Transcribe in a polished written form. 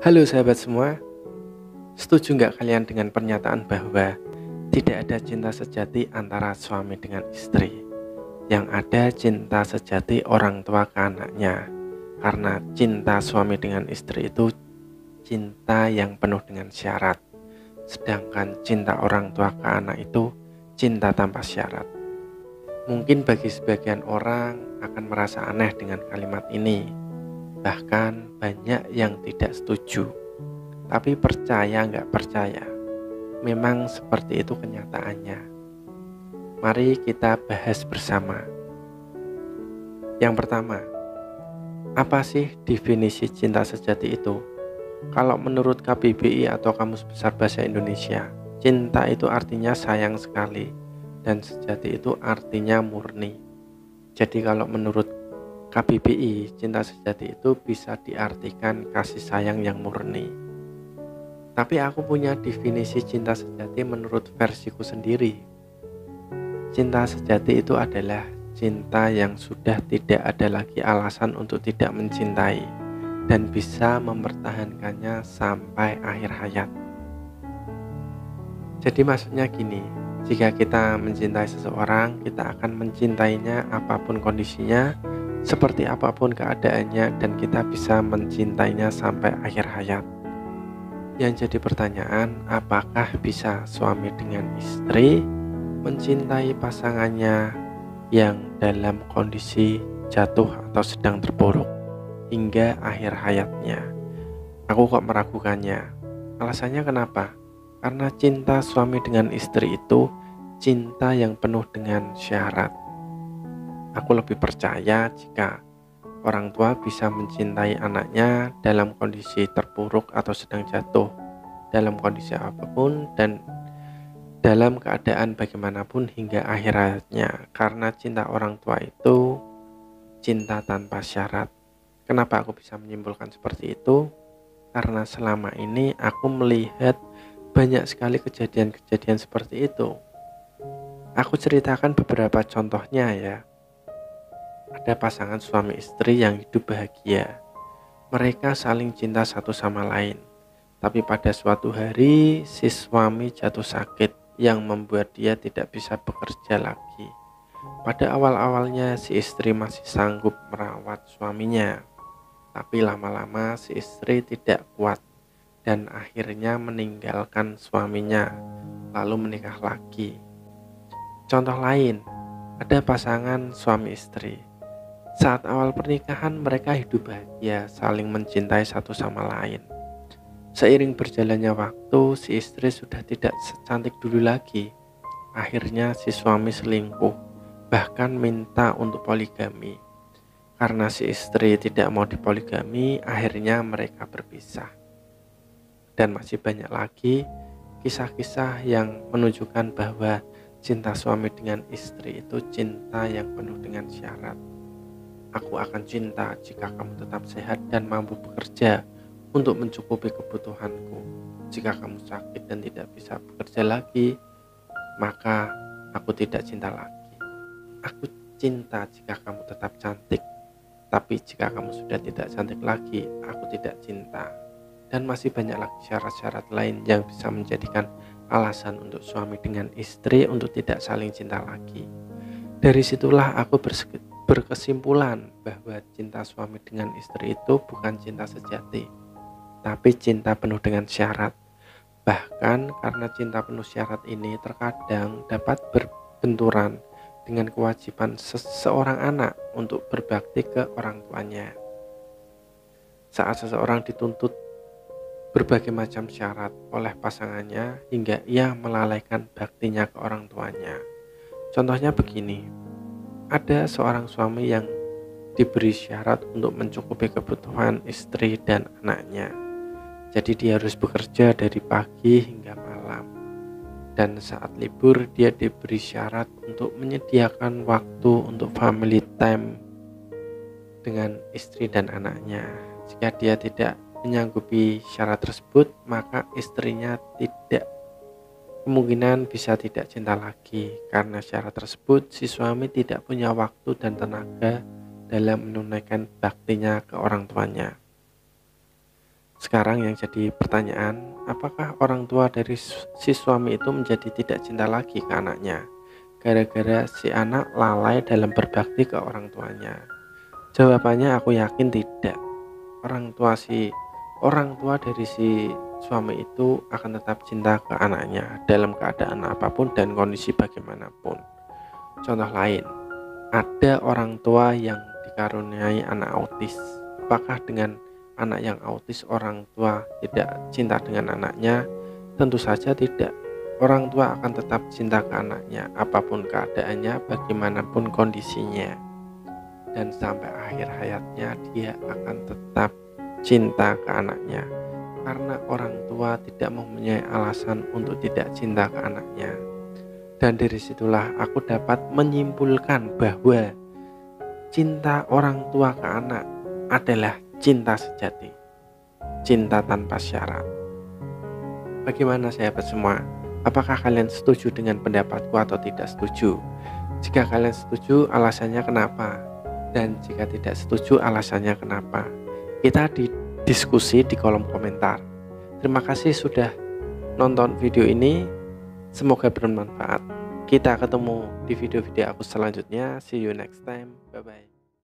Halo sahabat semua, setuju nggak kalian dengan pernyataan bahwa tidak ada cinta sejati antara suami dengan istri? Yang ada cinta sejati orang tua ke anaknya. Karena cinta suami dengan istri itu cinta yang penuh dengan syarat. Sedangkan cinta orang tua ke anak itu cinta tanpa syarat. Mungkin bagi sebagian orang akan merasa aneh dengan kalimat ini. Bahkan banyak yang tidak setuju. Tapi percaya nggak percaya, memang seperti itu kenyataannya. Mari kita bahas bersama. Yang pertama, apa sih definisi cinta sejati itu? Kalau menurut KBBI atau Kamus Besar Bahasa Indonesia, cinta itu artinya sayang sekali, dan sejati itu artinya murni. Jadi kalau menurut KBBI, cinta sejati itu bisa diartikan kasih sayang yang murni. Tapi aku punya definisi cinta sejati menurut versiku sendiri. Cinta sejati itu adalah cinta yang sudah tidak ada lagi alasan untuk tidak mencintai dan bisa mempertahankannya sampai akhir hayat. Jadi maksudnya gini, jika kita mencintai seseorang, kita akan mencintainya apapun kondisinya, seperti apapun keadaannya, dan kita bisa mencintainya sampai akhir hayat. Yang jadi pertanyaan, apakah bisa suami dengan istri mencintai pasangannya yang dalam kondisi jatuh atau sedang terpuruk hingga akhir hayatnya? Aku kok meragukannya. Alasannya kenapa? Karena cinta suami dengan istri itu cinta yang penuh dengan syarat. Aku lebih percaya jika orang tua bisa mencintai anaknya dalam kondisi terpuruk atau sedang jatuh, dalam kondisi apapun dan dalam keadaan bagaimanapun hingga akhir hayatnya. Karena cinta orang tua itu cinta tanpa syarat. Kenapa aku bisa menyimpulkan seperti itu? Karena selama ini aku melihat banyak sekali kejadian-kejadian seperti itu. Aku ceritakan beberapa contohnya ya. Ada pasangan suami istri yang hidup bahagia. Mereka saling cinta satu sama lain. Tapi pada suatu hari si suami jatuh sakit yang membuat dia tidak bisa bekerja lagi. Pada awal-awalnya si istri masih sanggup merawat suaminya. Tapi lama-lama si istri tidak kuat dan akhirnya meninggalkan suaminya lalu menikah lagi. Contoh lain, ada pasangan suami istri. Saat awal pernikahan mereka hidup bahagia, saling mencintai satu sama lain. Seiring berjalannya waktu, si istri sudah tidak secantik dulu lagi. Akhirnya si suami selingkuh, bahkan minta untuk poligami. Karena si istri tidak mau dipoligami, akhirnya mereka berpisah. Dan masih banyak lagi kisah-kisah yang menunjukkan bahwa cinta suami dengan istri itu cinta yang penuh dengan syarat. Aku akan cinta jika kamu tetap sehat dan mampu bekerja untuk mencukupi kebutuhanku. Jika kamu sakit dan tidak bisa bekerja lagi, maka aku tidak cinta lagi. Aku cinta jika kamu tetap cantik, tapi jika kamu sudah tidak cantik lagi, aku tidak cinta. Dan masih banyak lagi syarat-syarat lain yang bisa menjadikan alasan untuk suami dengan istri untuk tidak saling cinta lagi. Dari situlah aku berkesimpulan bahwa cinta suami dengan istri itu bukan cinta sejati, tapi cinta penuh dengan syarat. Bahkan karena cinta penuh syarat ini terkadang dapat berbenturan dengan kewajiban seseorang anak untuk berbakti ke orang tuanya. Saat seseorang dituntut berbagai macam syarat oleh pasangannya hingga ia melalaikan baktinya ke orang tuanya. Contohnya begini, ada seorang suami yang diberi syarat untuk mencukupi kebutuhan istri dan anaknya. Jadi dia harus bekerja dari pagi hingga malam. Dan saat libur dia diberi syarat untuk menyediakan waktu untuk family time dengan istri dan anaknya. Jika dia tidak menyanggupi syarat tersebut, maka istrinya tidak kemungkinan bisa tidak cinta lagi. Karena syarat tersebut, si suami tidak punya waktu dan tenaga dalam menunaikan baktinya ke orang tuanya. Sekarang yang jadi pertanyaan, apakah orang tua dari si suami itu menjadi tidak cinta lagi ke anaknya gara-gara si anak lalai dalam berbakti ke orang tuanya? Jawabannya aku yakin tidak. Orang tua dari si suami itu akan tetap cinta ke anaknya dalam keadaan apapun dan kondisi bagaimanapun. Contoh lain, ada orang tua yang dikaruniai anak autis. Apakah dengan anak yang autis orang tua tidak cinta dengan anaknya? Tentu saja tidak. Orang tua akan tetap cinta ke anaknya apapun keadaannya, bagaimanapun kondisinya. Dan sampai akhir hayatnya dia akan tetap cinta ke anaknya. Karena orang tua tidak mempunyai alasan untuk tidak cinta ke anaknya. Dan dari situlah aku dapat menyimpulkan bahwa cinta orang tua ke anak adalah cinta sejati, cinta tanpa syarat. Bagaimana sahabat semua? Apakah kalian setuju dengan pendapatku atau tidak setuju? Jika kalian setuju, alasannya kenapa? Dan jika tidak setuju, alasannya kenapa? Kita diskusi di kolom komentar. Terima kasih sudah nonton video ini. Semoga bermanfaat. Kita ketemu di video-video aku selanjutnya. See you next time. Bye-bye.